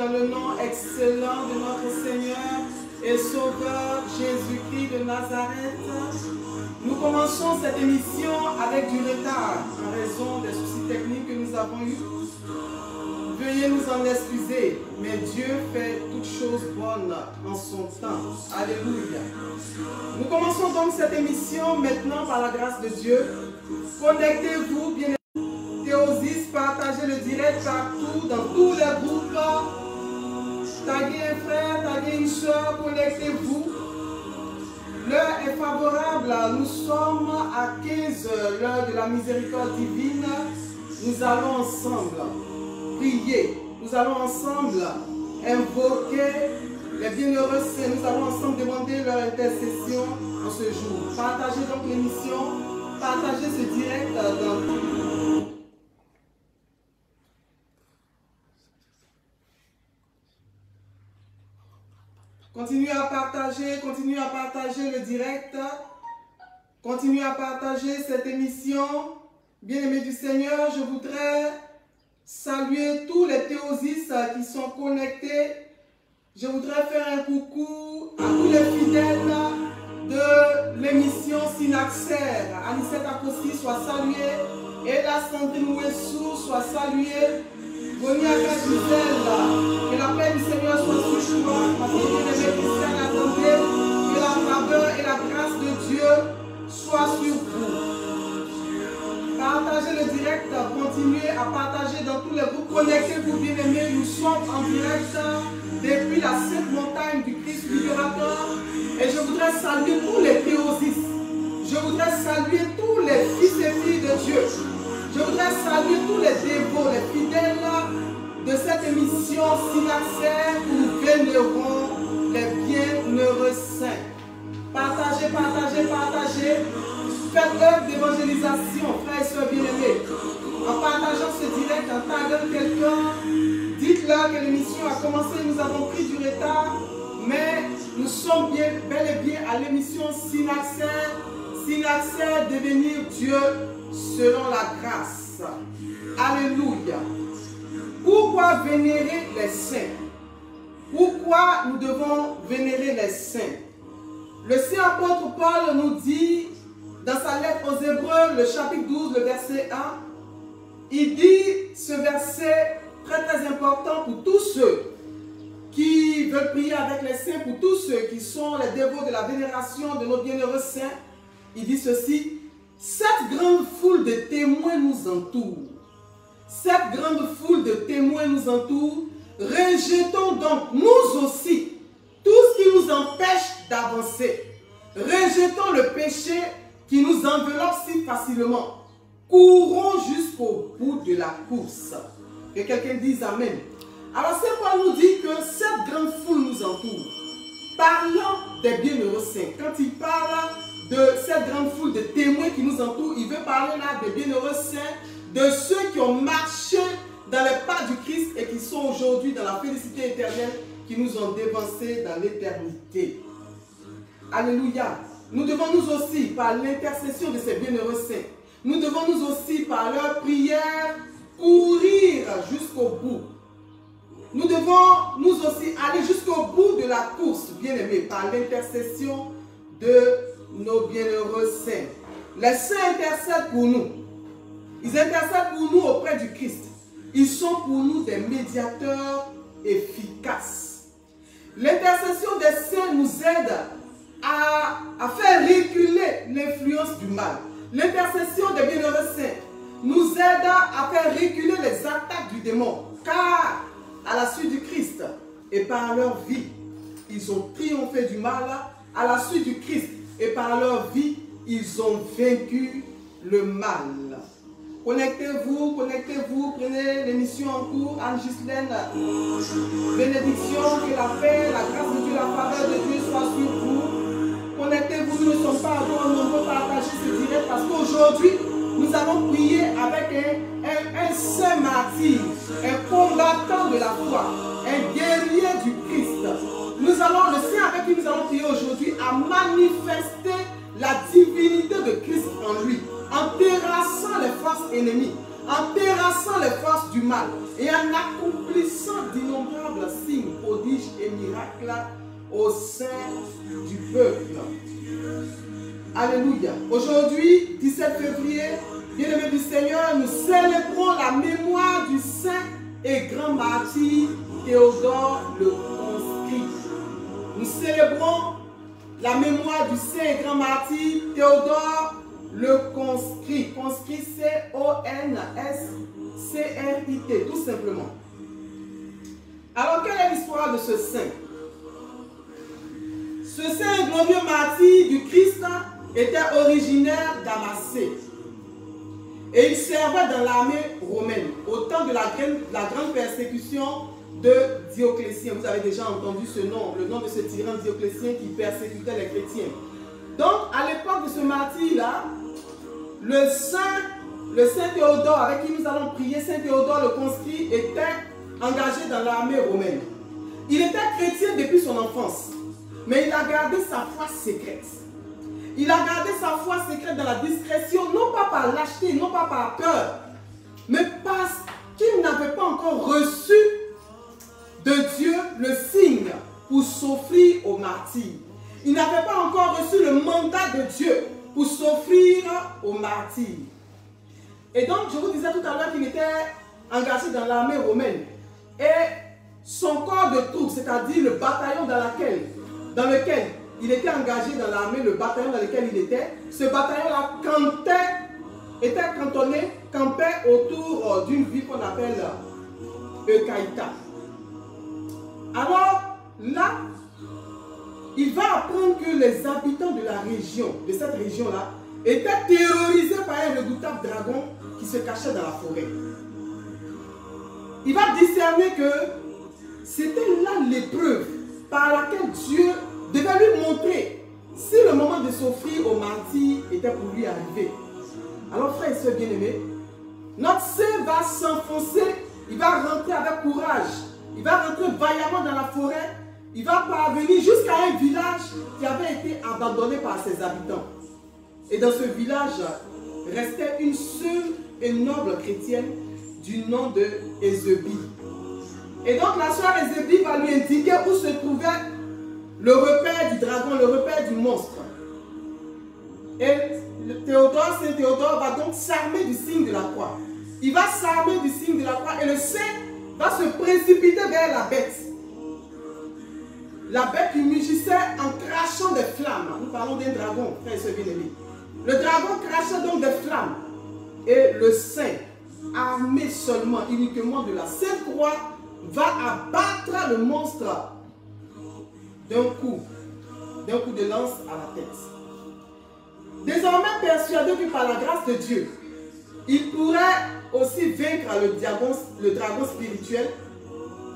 Dans le nom excellent de notre Seigneur et Sauveur Jésus-Christ de Nazareth. Nous commençons cette émission avec du retard en raison des soucis techniques que nous avons eus. Veuillez nous en excuser, mais Dieu fait toutes choses bonnes en son temps. Alléluia. Nous commençons donc cette émission maintenant par la grâce de Dieu. Connectez-vous, bien Théosis, partagez le direct partout, dans tous les groupes. Taguez un frère, taguez une soeur, connectez-vous. L'heure est favorable, nous sommes à 15 h, l'heure de la miséricorde divine. Nous allons ensemble prier, nous allons ensemble invoquer les bienheureux saints, nous allons ensemble demander leur intercession en ce jour. Partagez donc l'émission, partagez ce direct dans Continuez à partager le direct. Continuez à partager cette émission. Bien-aimés du Seigneur, je voudrais saluer tous les théosis qui sont connectés. Je voudrais faire un coucou à tous les fidèles de l'émission Synaxaire. Anicette Akossi soit saluée. Ella Sandrine Ouessou soit saluée. Gonia Gisèle, que la paix du Seigneur soit sur toi, ma bien-aimée à partager dans tous les groupes. Connectez-vous, bien-aimés. Nous sommes en direct depuis la sainte montagne du Christ libérateur. Et je voudrais saluer tous les théosistes. Je voudrais saluer tous les fils et filles de Dieu. Je voudrais saluer tous les dévots, les fidèles de cette émission Synaxaire où nous vénérons les bienheureux saints. Partagez, partagez, partagez. Faites œuvre d'évangélisation, frères et sœurs bien-aimés. En partageant ce direct, en taguant quelqu'un, dites-leur que l'émission a commencé, nous avons pris du retard, mais nous sommes bel et bien à l'émission Synaxaire. Synaxaire, devenir Dieu selon la grâce. Alléluia. Pourquoi vénérer les saints? Pourquoi nous devons vénérer les saints? Le saint apôtre Paul nous dit dans sa lettre aux Hébreux, le chapitre 12, le verset 1, il dit ce verset très très important pour tous ceux qui veulent prier avec les saints, pour tous ceux qui sont les dévots de la vénération de nos bienheureux saints. Il dit ceci: cette grande foule de témoins nous entoure. Cette grande foule de témoins nous entoure. Rejetons donc nous aussi tout ce qui nous empêche d'avancer. Rejetons le péché qui nous enveloppe si facilement. Courons jusqu'au bout de la course. Que quelqu'un dise Amen. Alors Saint Paul nous dit que cette grande foule nous entoure. Parlant des bienheureux saints, quand il parle de cette grande foule de témoins qui nous entourent, il veut parler là des bienheureux saints, de ceux qui ont marché dans les pas du Christ et qui sont aujourd'hui dans la félicité éternelle, qui nous ont dévancés dans l'éternité. Alléluia. Nous devons nous aussi, par l'intercession de ces bienheureux saints, nous devons nous aussi, par leur prière, courir jusqu'au bout. Nous devons nous aussi aller jusqu'au bout de la course, bien-aimés, par l'intercession de nos bienheureux saints. Les saints intercèdent pour nous. Ils intercèdent pour nous auprès du Christ. Ils sont pour nous des médiateurs efficaces. L'intercession des saints nous aide à faire reculer l'influence du mal. L'intercession des bienheureux saints nous aide à faire reculer les attaques du démon. Car à la suite du Christ et par leur vie, ils ont triomphé du mal. À la suite du Christ et par leur vie, ils ont vaincu le mal. Connectez-vous, connectez-vous, prenez l'émission en cours. Anne-Ghislaine, bénédiction, que la paix, la grâce de Dieu, la faveur de Dieu soit sur vous. Connectez-vous, nous ne sommes pas encore nombreux à partager ce direct parce qu'aujourd'hui, nous avons prié avec un saint martyr, un combattant de la foi, un guerrier du Christ. Le saint avec qui nous allons prier aujourd'hui a manifesté la divinité de Christ en lui, en terrassant les forces ennemies, en terrassant les forces du mal et en accomplissant d'innombrables signes, prodiges et miracles au sein du peuple. Alléluia. Aujourd'hui, 17 février, bien-aimés du Seigneur, nous célébrons la mémoire du saint et grand martyr Théodore le Conscrit. Nous célébrons la mémoire du saint et grand martyr Théodore le Conscrit. Conscrit, C-O-N-S-C-R-I-T, tout simplement. Alors, quelle est l'histoire de ce saint? Ce saint glorieux martyr du Christ était originaire d'Amacée. Et il servait dans l'armée romaine au temps de la grande persécution de Dioclétien. Vous avez déjà entendu ce nom, le nom de ce tyran Dioclétien qui persécutait les chrétiens. Donc, à l'époque de ce martyr-là, le saint Théodore, avec qui nous allons prier, Saint Théodore le Conscrit, était engagé dans l'armée romaine. Il était chrétien depuis son enfance, mais il a gardé sa foi secrète. Il a gardé sa foi secrète dans la discrétion, non pas par lâcheté, non pas par peur, mais parce qu'il n'avait pas encore reçu de Dieu le signe pour s'offrir au martyr. Il n'avait pas encore reçu le mandat de Dieu pour s'offrir au martyr. Et donc, je vous disais tout à l'heure qu'il était engagé dans l'armée romaine. Et son corps de troupes, c'est-à-dire le bataillon dans lequel il était engagé dans l'armée, le bataillon dans lequel il était, ce bataillon-là campait était cantonné, campait autour d'une ville qu'on appelle Eucaïta. Alors là, il va apprendre que les habitants de la région, de cette région-là, étaient terrorisés par un redoutable dragon qui se cachait dans la forêt. Il va discerner que c'était là l'épreuve par laquelle Dieu devait lui montrer si le moment de s'offrir au martyr était pour lui arriver. Alors frères et sœurs bien-aimés, notre Saint va s'enfoncer, il va rentrer avec courage, il va rentrer vaillamment dans la forêt, il va parvenir jusqu'à un village qui avait été abandonné par ses habitants. Et dans ce village restait une seule et noble chrétienne du nom de Ézébie. Et donc la sœur Ézébie va lui indiquer où se trouvait le repère du dragon, le repère du monstre. Et Saint Théodore va donc s'armer du signe de la croix. Il va s'armer du signe de la croix et le saint va se précipiter vers la bête. La bête qui mugissait en crachant des flammes. Nous parlons d'un dragon, frère et sœur bien-aimés. Le dragon crachait donc des flammes. Et le saint, armé seulement, uniquement de la sainte croix, va abattre le monstre d'un coup de lance à la tête. Désormais persuadé que par la grâce de Dieu, il pourrait aussi vaincre le dragon spirituel,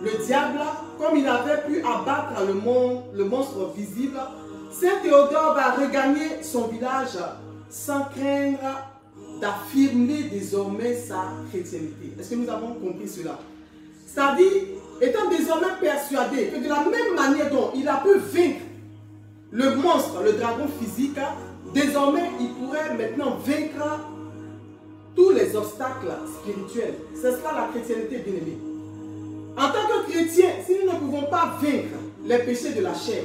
le diable, comme il avait pu abattre le monstre visible, Saint Théodore va regagner son village sans craindre d'affirmer désormais sa chrétienté. Est-ce que nous avons compris cela? C'est-à-dire, étant désormais persuadé que de la même manière dont il a pu vaincre le monstre, le dragon physique, désormais il pourrait maintenant vaincre tous les obstacles spirituels. C'est cela la chrétienté, bien-aimée. En tant que chrétien, si nous ne pouvons pas vaincre les péchés de la chair,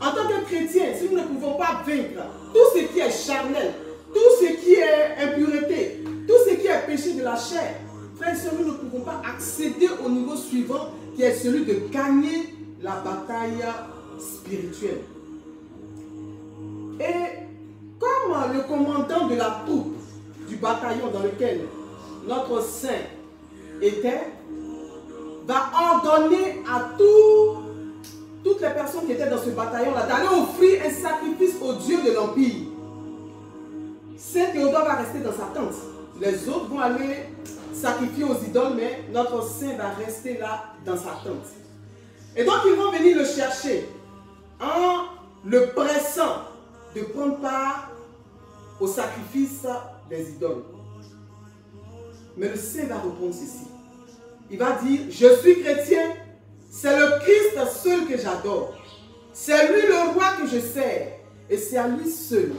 en tant que chrétien, si nous ne pouvons pas vaincre tout ce qui est charnel, tout ce qui est impureté, tout ce qui est péché de la chair, frères et sœurs, nous ne pouvons pas accéder au niveau suivant qui est celui de gagner la bataille spirituelle. Et comme le commandant de la troupe du bataillon dans lequel notre saint était, va ordonner à toutes les personnes qui étaient dans ce bataillon-là d'aller offrir un sacrifice au Dieu de l'Empire. Saint Théodore va rester dans sa tente. Les autres vont aller sacrifier aux idoles, mais notre saint va rester là dans sa tente. Et donc ils vont venir le chercher en le pressant de prendre part au sacrifice des idoles. Mais le saint va répondre ceci. Il va dire, je suis chrétien, c'est le Christ seul que j'adore. C'est lui le roi que je sers. Et c'est à lui seul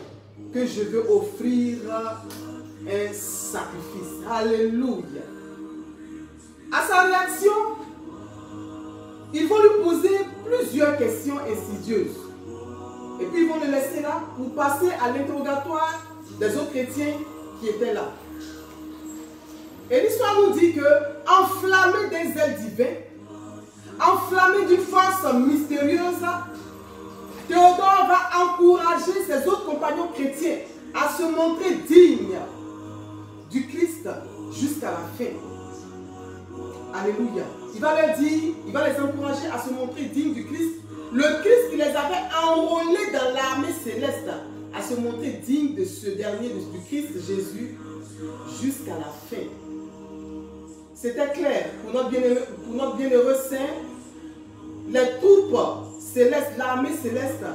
que je veux offrir un sacrifice. Alléluia. À sa réaction, ils vont lui poser plusieurs questions insidieuses. Et puis ils vont le laisser là pour passer à l'interrogatoire des autres chrétiens qui étaient là. Et l'histoire nous dit que, enflammé d'un zèle divin, enflammé d'une force mystérieuse, Théodore va encourager ses autres compagnons chrétiens à se montrer dignes du Christ jusqu'à la fin. Alléluia. Il va leur dire, il va les encourager à se montrer dignes du Christ. Le Christ qui les avait enrôlés dans l'armée céleste, à se montrer dignes de ce dernier, du Christ Jésus, jusqu'à la fin. C'était clair pour notre bienheureux saint. Les troupes célestes, l'armée céleste,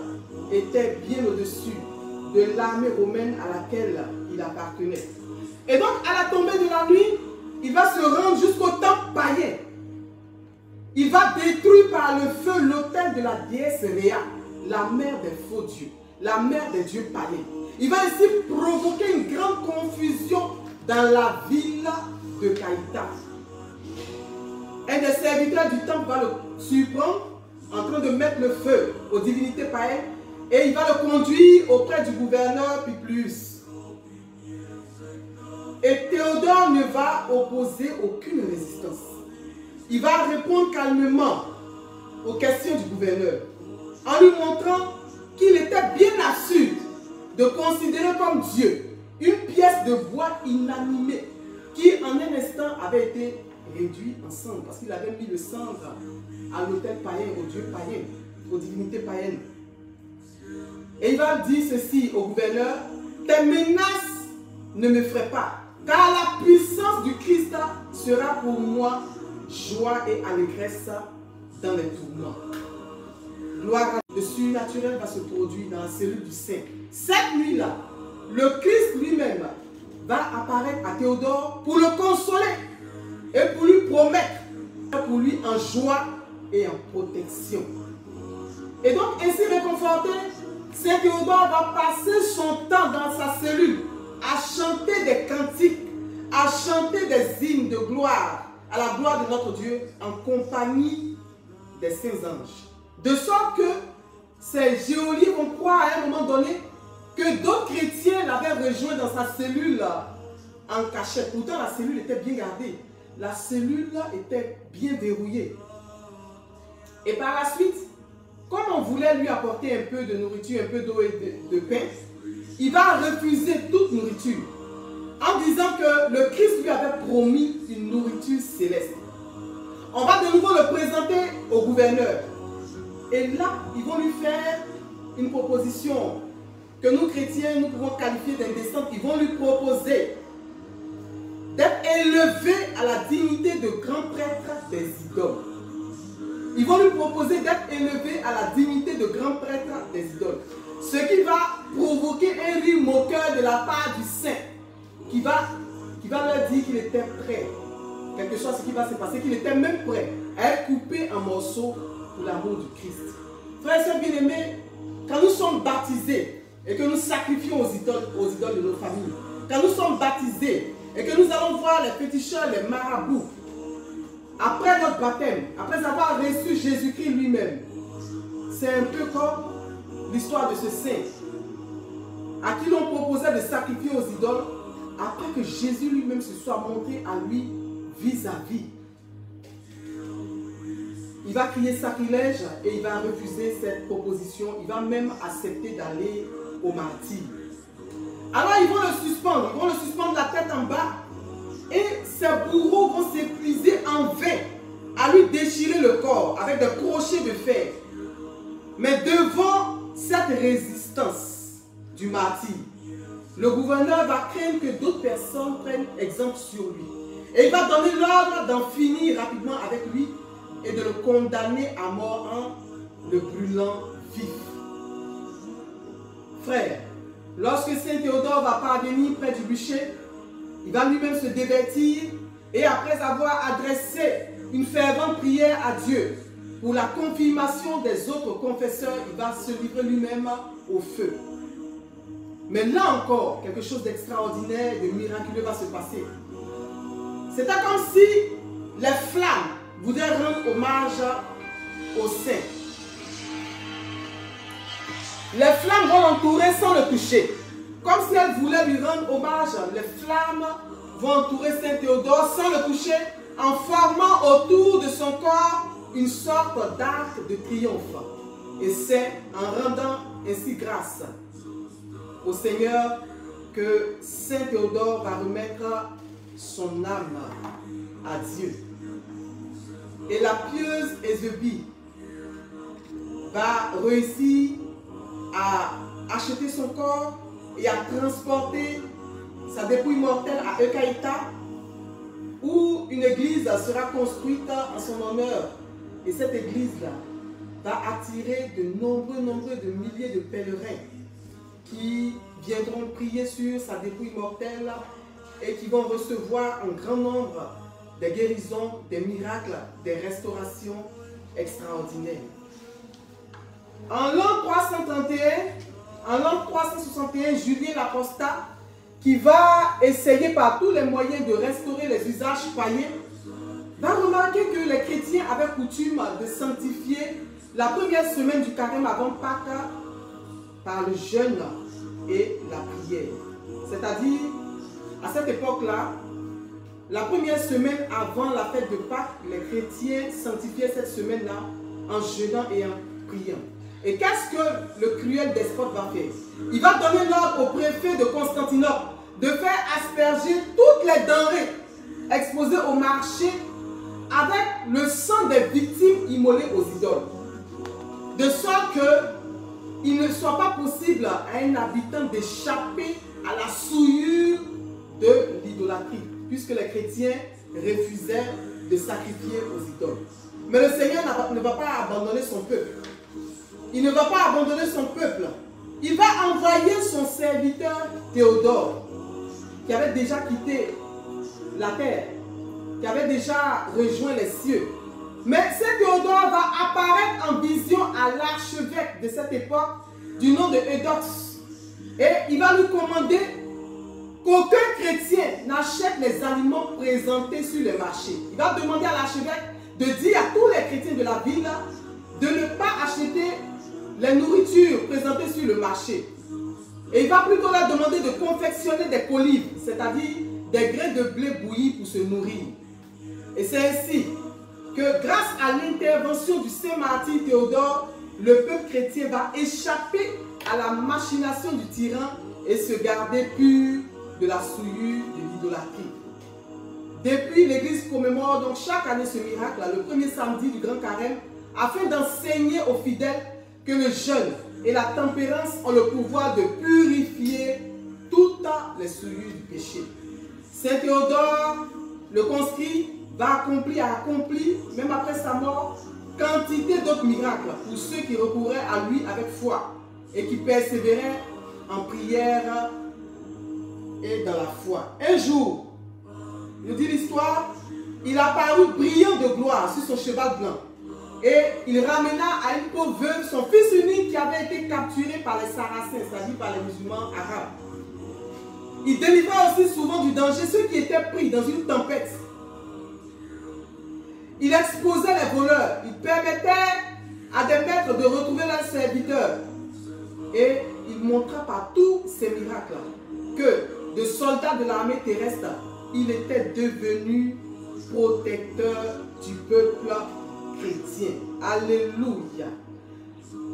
était bien au-dessus de l'armée romaine à laquelle il appartenait. Et donc, à la tombée de la nuit, il va se rendre jusqu'au temple païen. Il va détruire par le feu l'autel de la déesse Réa, la mère des faux dieux, la mère des dieux païens. Il va ainsi provoquer une grande confusion dans la ville de Caïta. Un des serviteurs du temple va le surprendre en train de mettre le feu aux divinités païennes et il va le conduire auprès du gouverneur Publius. Et Théodore ne va opposer aucune résistance. Il va répondre calmement aux questions du gouverneur en lui montrant qu'il était bien assuré de considérer comme Dieu une pièce de bois inanimée qui en un instant avait été réduit en cendres parce qu'il avait mis le cendre à l'autel païen, aux dieux païens, aux divinités païennes. Et il va dire ceci au gouverneur: tes menaces ne me feraient pas, car la puissance du Christ sera pour moi joie et allégresse dans les tourments. Gloire à Dieu. Le surnaturel va se produire dans la cellule du Saint. Cette nuit-là, le Christ lui-même va apparaître à Théodore pour le consoler et pour lui promettre, pour lui en joie et en protection. Et donc, ainsi réconforté, Saint Théodore va passer son temps dans sa cellule à chanter des cantiques, à chanter des hymnes de gloire à la gloire de notre Dieu en compagnie des saints anges. De sorte que ces geôliers vont croire à un moment donné que d'autres chrétiens l'avaient rejoint dans sa cellule en cachette. Pourtant, la cellule était bien gardée. La cellule était bien verrouillée. Et par la suite, comme on voulait lui apporter un peu de nourriture, un peu d'eau et de pain, il va refuser toute nourriture en disant que le Christ lui avait promis une nourriture céleste. On va de nouveau le présenter au gouverneur. Et là, ils vont lui faire une proposition que nous chrétiens, nous pouvons qualifier d'indécente. Ils vont lui proposer d'être élevé à la dignité de grand prêtre des idoles. Ils vont lui proposer d'être élevé à la dignité de grand prêtre des idoles. Ce qui va provoquer un rire moqueur de la part du saint qui va leur dire qu'il était prêt. Quelque chose qui va se passer, qu'il était même prêt à être coupé en morceaux pour l'amour du Christ. Frères et sœurs bien-aimés, quand nous sommes baptisés et que nous sacrifions aux idoles de nos familles, quand nous sommes baptisés et que nous allons voir les féticheurs, les marabouts, après notre baptême, après avoir reçu Jésus-Christ lui-même, c'est un peu comme l'histoire de ce saint à qui l'on proposait de sacrifier aux idoles après que Jésus lui-même se soit montré à lui vis-à-vis. Il va crier sacrilège et il va refuser cette proposition. Il va même accepter d'aller au martyre. Alors ils vont le suspendre la tête en bas. Et ses bourreaux vont s'épuiser en vain à lui déchirer le corps avec des crochets de fer. Mais devant cette résistance du martyr, le gouverneur va craindre que d'autres personnes prennent exemple sur lui. Et il va donner l'ordre d'en finir rapidement avec lui et de le condamner à mort en le brûlant vif. Frère, lorsque Saint Théodore va parvenir près du bûcher, il va lui-même se dévêtir et après avoir adressé une fervente prière à Dieu pour la confirmation des autres confesseurs, il va se livrer lui-même au feu. Mais là encore, quelque chose d'extraordinaire, de miraculeux va se passer. C'est comme si les flammes voudraient rendre hommage au saint. Les flammes vont l'entourer sans le toucher. Comme si elles voulaient lui rendre hommage, les flammes vont entourer Saint Théodore sans le toucher, en formant autour de son corps une sorte d'arc de triomphe. Et c'est en rendant ainsi grâce au Seigneur que Saint Théodore va remettre son âme à Dieu. Et la pieuse Eusébie va réussir à acheter son corps et à transporter sa dépouille mortelle à Ekaïta, où une église sera construite en son honneur. Et cette église-là va attirer de nombreux de milliers de pèlerins qui viendront prier sur sa dépouille mortelle et qui vont recevoir en grand nombre des guérisons, des miracles, des restaurations extraordinaires. En l'an 361, Julien l'Apostat, qui va essayer par tous les moyens de restaurer les usages païens, va remarquer que les chrétiens avaient coutume de sanctifier la première semaine du carême avant Pâques par le jeûne et la prière. C'est-à-dire, à cette époque-là, la première semaine avant la fête de Pâques, les chrétiens sanctifiaient cette semaine-là en jeûnant et en priant. Et qu'est-ce que le cruel despote va faire? Il va donner l'ordre au préfet de Constantinople de faire asperger toutes les denrées exposées au marché avec le sang des victimes immolées aux idoles. De sorte qu'il ne soit pas possible à un habitant d'échapper à la souillure de l'idolâtrie, puisque les chrétiens refusaient de sacrifier aux idoles. Mais le Seigneur ne va pas abandonner son peuple. Il ne va pas abandonner son peuple. Il va envoyer son serviteur Théodore, qui avait déjà quitté la terre, qui avait déjà rejoint les cieux. Mais ce Théodore va apparaître en vision à l'archevêque de cette époque, du nom de Eudoxe. Et il va lui commander qu'aucun chrétien n'achète les aliments présentés sur le marché. Il va demander à l'archevêque de dire à tous les chrétiens de la ville de ne pas acheter les nourritures présentées sur le marché. Et il va plutôt leur demander de confectionner des colibres, c'est-à-dire des grains de blé bouillis pour se nourrir. Et c'est ainsi que grâce à l'intervention du Saint Martyr Théodore, le peuple chrétien va échapper à la machination du tyran et se garder pur de la souillure de l'idolâtrie. Depuis, l'Église commémore donc chaque année ce miracle, le premier samedi du Grand Carême, afin d'enseigner aux fidèles que le jeûne et la tempérance ont le pouvoir de purifier toutes les souillures du péché. Saint Théodore, le conscrit, va accomplir, même après sa mort, quantité d'autres miracles pour ceux qui recouraient à lui avec foi et qui persévéraient en prière et dans la foi. Un jour, nous dit l'histoire, il apparut brillant de gloire sur son cheval blanc et il ramena à une pauvre veuve son fils unique qui avait été capturé par les Saracens, c'est-à-dire par les musulmans arabes. Il délivra aussi souvent du danger ceux qui étaient pris dans une tempête. Il exposait les voleurs, il permettait à des maîtres de retrouver leurs serviteurs. Et il montra par tous ces miracles que de soldats de l'armée terrestre, il était devenu protecteur du peuple chrétien. Alléluia.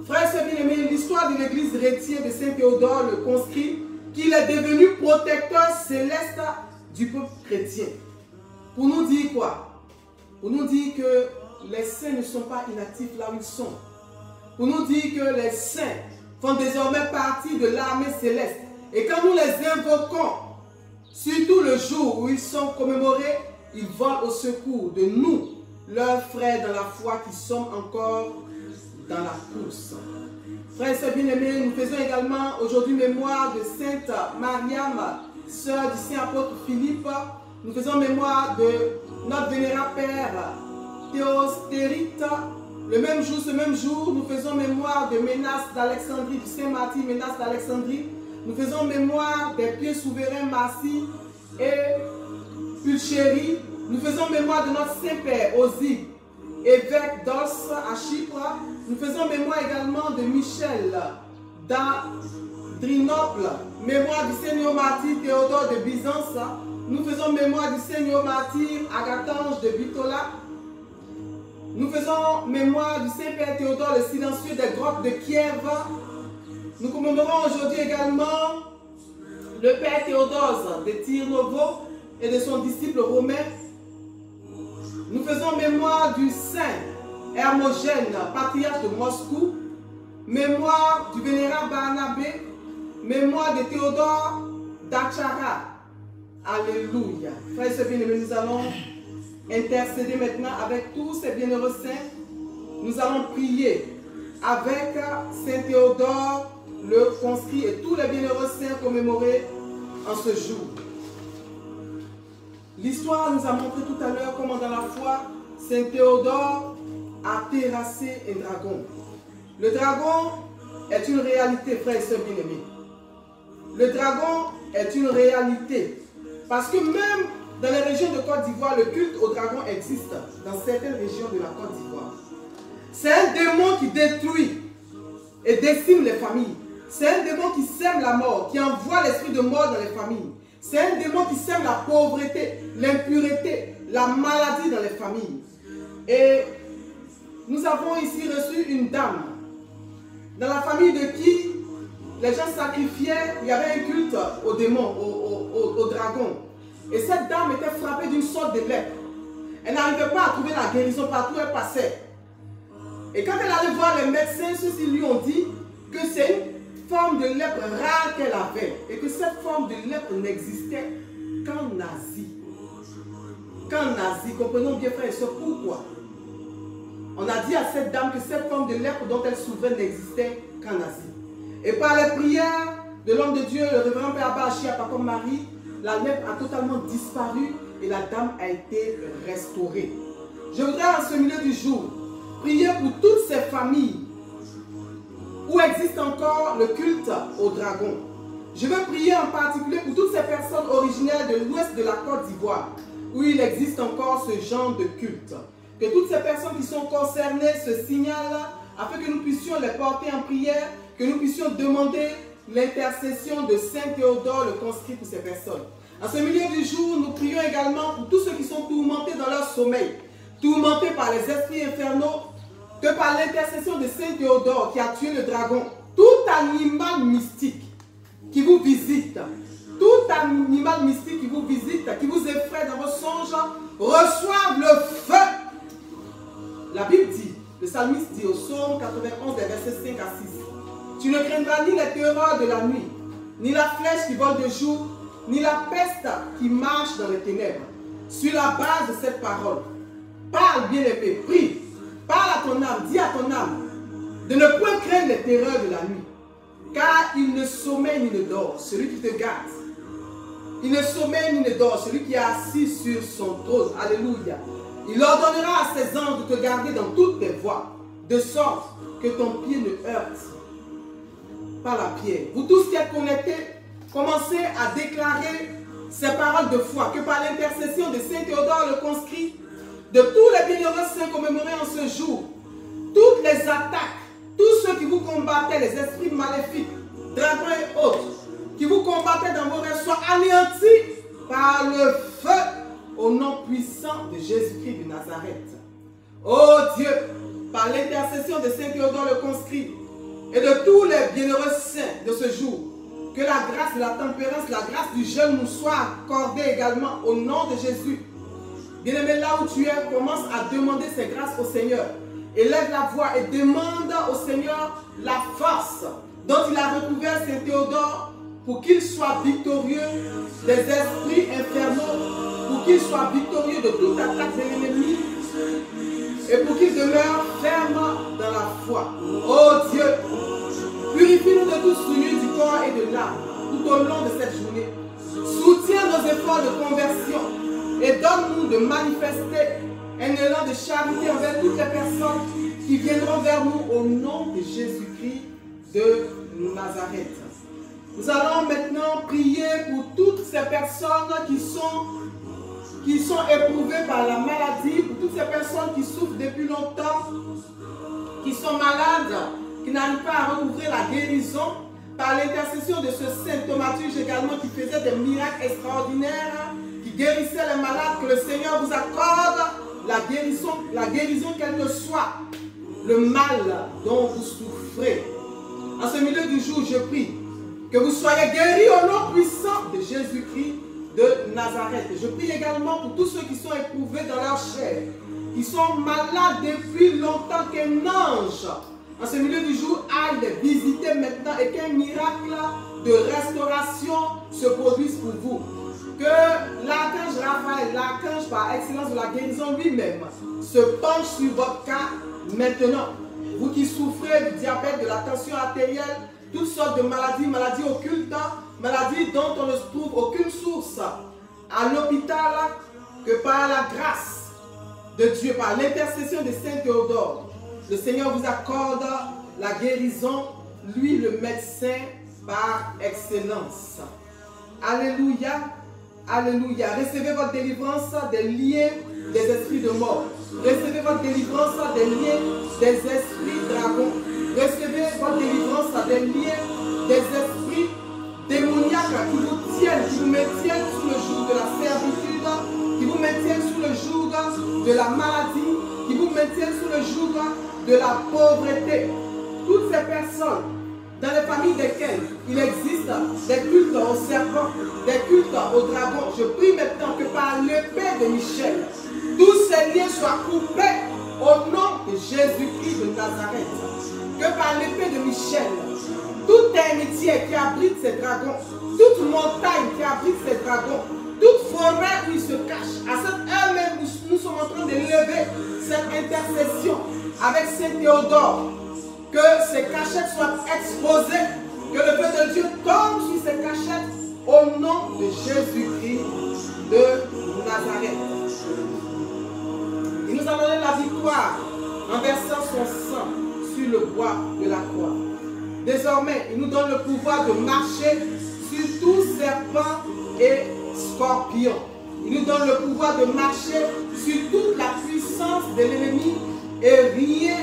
Frères et bien-aimés, l'histoire de l'église retient de Saint Théodore le conscrit qu'il est devenu protecteur céleste du peuple chrétien. Pour nous dire quoi? Pour nous dire que les saints ne sont pas inactifs là où ils sont. Pour nous dire que les saints font désormais partie de l'armée céleste. Et quand nous les invoquons, surtout le jour où ils sont commémorés, ils vont au secours de nous, leurs frères dans la foi qui sommes encore dans la course. Frères et bien-aimés, nous faisons également aujourd'hui mémoire de Sainte Mariam, sœur du Saint apôtre Philippe. Nous faisons mémoire de notre vénérable Père Théostérite. Le même jour, ce même jour, nous faisons mémoire de Ménas d'Alexandrie, du Saint Martyr Ménas d'Alexandrie. Nous faisons mémoire des pieds souverains Marcy et Pulchérie. Nous faisons mémoire de notre Saint-Père Osip, évêque d'Os à Chypre. Nous faisons mémoire également de Michel d'Adrinople, mémoire du Seigneur Martyr Théodore de Byzance. Nous faisons mémoire du Seigneur Martyr Agathonge de Bitola. Nous faisons mémoire du Saint-Père Théodore le silencieux des grottes de Kiev. Nous commémorons aujourd'hui également le Père Théodose de Tirnovo et de son disciple Romain. Nous faisons mémoire du Saint Hermogène, patriarche de Moscou, mémoire du vénérable Barnabé, mémoire de Théodore d'Achara. Alléluia. Frères et bien-aimés, nous allons intercéder maintenant avec tous ces bienheureux saints. Nous allons prier avec Saint Théodore, le conscrit et tous les bienheureux saints commémorés en ce jour. L'histoire nous a montré tout à l'heure comment dans la foi, Saint Théodore a terrassé un dragon. Le dragon est une réalité, frères et sœurs bien-aimés. Le dragon est une réalité. Parce que même dans les régions de Côte d'Ivoire, le culte au dragon existe. Dans certaines régions de la Côte d'Ivoire. C'est un démon qui détruit et décime les familles. C'est un démon qui sème la mort, qui envoie l'esprit de mort dans les familles. C'est un démon qui sème la pauvreté, l'impureté, la maladie dans les familles. Et nous avons ici reçu une dame, dans la famille de qui les gens sacrifiaient, il y avait un culte aux démons, aux dragons. Et cette dame était frappée d'une sorte de lèpre. Elle n'arrivait pas à trouver la guérison partout où elle passait. Et quand elle allait voir les médecins, ceux-ci lui ont dit que c'est une forme de lèpre rare qu'elle avait. Et que cette forme de lèpre n'existait qu'en Asie. Qu'en Asie, comprenons bien frère et soeur, pourquoi? On a dit à cette dame que cette forme de lèpre dont elle souffrait n'existait qu'en Asie. Et par les prières de l'homme de Dieu, le révérend Père Abba Achia Papa Marie, la lèpre a totalement disparu et la dame a été restaurée. Je voudrais en ce milieu du jour prier pour toutes ces familles où existe encore le culte au dragon. Je veux prier en particulier pour toutes ces personnes originaires de l'ouest de la Côte d'Ivoire où il existe encore ce genre de culte. Que toutes ces personnes qui sont concernées se signalent afin que nous puissions les porter en prière, que nous puissions demander l'intercession de Saint Théodore le conscrit pour ces personnes. En ce milieu du jour, nous prions également pour tous ceux qui sont tourmentés dans leur sommeil, tourmentés par les esprits infernaux, que par l'intercession de Saint Théodore qui a tué le dragon, tout animal mystique qui vous visite, tout animal mystique qui vous visite, qui vous effraie dans vos songes, reçoive le feu. La Bible dit, le psalmiste dit au psaume 91, versets 5 à 6, « Tu ne craindras ni les terreurs de la nuit, ni la flèche qui vole de jour, ni la peste qui marche dans les ténèbres. » Sur la base de cette parole, parle bien-aimé, prie, parle à ton âme, dis à ton âme de ne point craindre les terreurs de la nuit, car il ne sommeille ni ne dort, celui qui te garde. Il ne sommeille ni ne dort, celui qui est assis sur son trône. Alléluia. Il ordonnera à ses anges de te garder dans toutes tes voies, de sorte que ton pied ne heurte pas la pierre. Vous tous qui êtes connectés, commencez à déclarer ces paroles de foi, que par l'intercession de Saint Théodore le conscrit, de tous les bienheureux saints commémorés en ce jour, toutes les attaques, tous ceux qui vous combattaient, les esprits maléfiques, dragons et autres, qui vous combattaient dans vos rêves, soient anéantis par le feu au nom puissant de Jésus-Christ de Nazareth. Oh Dieu, par l'intercession de Saint Théodore le conscrit et de tous les bienheureux saints de ce jour, que la grâce de la tempérance, la grâce du jeûne nous soit accordée également au nom de Jésus. Bien-aimé, là où tu es, commence à demander ces grâces au Seigneur. Élève la voix et demande au Seigneur la force dont il a recouvert Saint Théodore pour qu'il soit victorieux des esprits infernaux, pour qu'il soit victorieux de toute attaque de l'ennemi et pour qu'il demeure ferme dans la foi. Oh Dieu, purifie-nous de toute souillure du corps et de l'âme tout au long de cette journée. Soutiens nos efforts de conversion et donne-nous de manifester un élan de charité envers toutes les personnes qui viendront vers nous au nom de Jésus-Christ de Nazareth. Nous allons maintenant prier pour toutes ces personnes qui sont éprouvées par la maladie, pour toutes ces personnes qui souffrent depuis longtemps, qui sont malades, qui n'arrivent pas à recouvrir la guérison, par l'intercession de ce saint Thaumaturge également qui faisait des miracles extraordinaires, qui guérissait les malades, que le Seigneur vous accorde la guérison quel que soit le mal dont vous souffrez. En ce milieu du jour, je prie que vous soyez guéris au nom puissant de Jésus-Christ de Nazareth. Je prie également pour tous ceux qui sont éprouvés dans leur chair, qui sont malades depuis longtemps, qu'un ange, en ce milieu du jour, aille les visiter maintenant et qu'un miracle de restauration se produise pour vous. Que l'archange Raphaël, l'archange par excellence de la guérison lui-même, se penche sur votre cas maintenant. Vous qui souffrez du diabète, de la tension artérielle, toutes sortes de maladies, maladies occultes, maladies dont on ne trouve aucune source à l'hôpital, que par la grâce de Dieu, par l'intercession de Saint Théodore, le Seigneur vous accorde la guérison, lui le médecin par excellence. Alléluia, alléluia. Recevez votre délivrance des liens des esprits de mort. Recevez votre délivrance des liens des esprits dragons. Recevez votre délivrance des liens des esprits démoniaques qui vous tiennent, qui vous maintiennent sous le joug de la servitude, qui vous maintiennent sous le joug de la maladie, qui vous maintiennent sous le joug de la pauvreté. Toutes ces personnes, dans les familles desquelles il existe des cultes aux serpents, des cultes aux dragons, je prie maintenant que par l'épée de Michel, tous ces liens soient coupés au nom de Jésus-Christ de Nazareth. Que par l'épée de Michel, toute amitié qui abrite ces dragons, toute montagne qui abrite ces dragons, toute forêt où ils se cachent, à cette heure même où nous sommes en train de lever cette intercession avec Saint Théodore, que ces cachettes soient exposées, que le feu de Dieu tombe sur ces cachettes au nom de Jésus-Christ de Nazareth. Il nous a donné la victoire en versant son sang sur le bois de la croix. Désormais, il nous donne le pouvoir de marcher sur tout serpent et scorpion. Il nous donne le pouvoir de marcher sur toute la puissance de l'ennemi et rien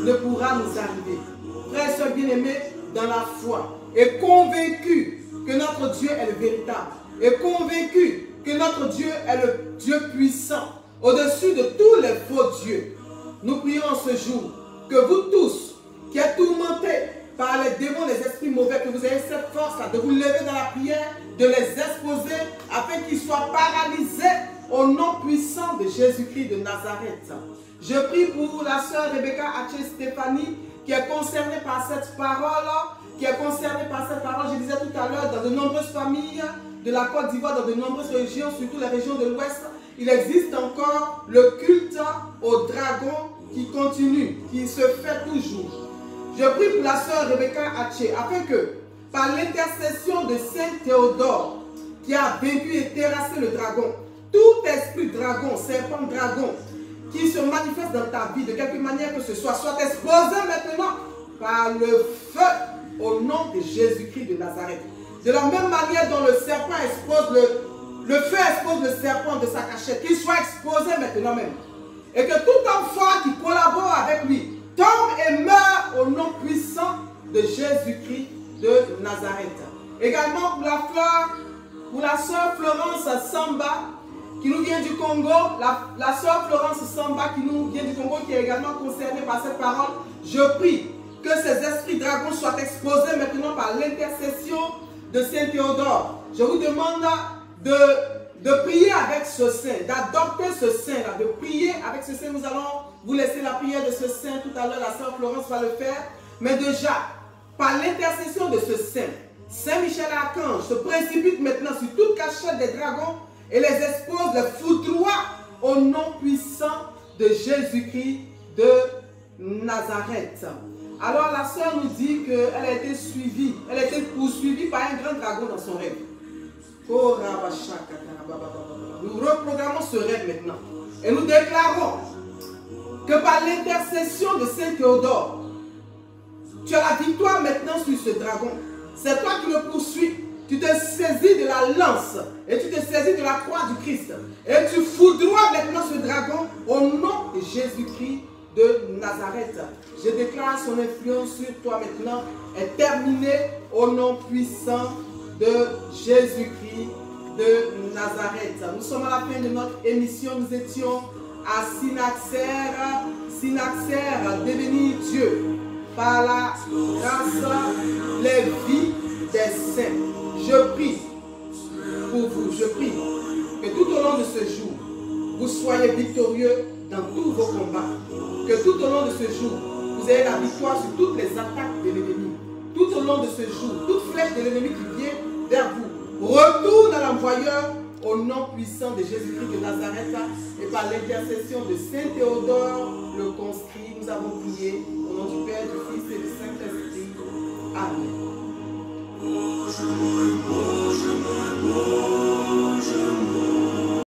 ne pourra nous arriver. Frères et sœurs bien-aimés dans la foi, et convaincus que notre Dieu est le véritable, et convaincus que notre Dieu est le Dieu puissant, au-dessus de tous les faux dieux, nous prions ce jour que vous tous qui êtes tourmentés par les démons, les esprits mauvais, que vous ayez cette force-là de vous lever dans la prière, de les exposer afin qu'ils soient paralysés au nom puissant de Jésus-Christ de Nazareth. Je prie pour la sœur Rebecca Haché-Stéphanie qui est concernée par cette parole, je disais tout à l'heure, dans de nombreuses familles de la Côte d'Ivoire, dans de nombreuses régions, surtout les régions de l'Ouest, il existe encore le culte au dragon qui continue, qui se fait toujours. Je prie pour la sœur Rebecca Haché afin que, par l'intercession de Saint Théodore, qui a vaincu et terrassé le dragon, tout esprit dragon, serpent dragon, qui se manifeste dans ta vie de quelque manière que ce soit exposé maintenant par le feu au nom de Jésus-Christ de Nazareth. De la même manière dont le serpent expose le feu expose le serpent de sa cachette, qu'il soit exposé maintenant même. Et que tout enfant qui collabore avec lui tombe et meurt au nom puissant de Jésus-Christ de Nazareth. Également pour la sœur Florence Samba, qui nous vient du Congo, la sœur Florence Samba qui nous vient du Congo, qui est également concernée par cette parole, je prie que ces esprits dragons soient exposés maintenant par l'intercession de Saint Théodore. Je vous demande de prier avec ce saint, d'adopter ce saint-là, de prier avec ce saint. Nous allons vous laisser la prière de ce saint tout à l'heure, la sœur Florence va le faire. Mais déjà, par l'intercession de ce saint, Saint Michel Archange se précipite maintenant sur toute cachette des dragons et les expose, les foudroie au nom puissant de Jésus-Christ de Nazareth. Alors la sœur nous dit qu'elle a été suivie, elle a été poursuivie par un grand dragon dans son rêve. Nous reprogrammons ce rêve maintenant et nous déclarons que par l'intercession de Saint Théodore, tu as la victoire maintenant sur ce dragon. C'est toi qui le poursuis. Tu te saisis de la lance et tu te saisis de la croix du Christ. Et tu foudroies maintenant ce dragon au nom de Jésus-Christ de Nazareth. Je déclare son influence sur toi maintenant est terminée au nom puissant de Jésus-Christ de Nazareth. Nous sommes à la fin de notre émission. Nous étions à Synaxaire, devenir Dieu par la grâce, les vies des saints. Je prie pour vous, je prie que tout au long de ce jour, vous soyez victorieux dans tous vos combats. Que tout au long de ce jour, vous ayez la victoire sur toutes les attaques de l'ennemi. Tout au long de ce jour, toute flèche de l'ennemi qui vient vers vous, retourne à l'envoyeur au nom puissant de Jésus-Christ de Nazareth et par l'intercession de Saint Théodore le conscrit. Nous avons prié au nom du Père, du Fils et du Saint-Esprit. Amen.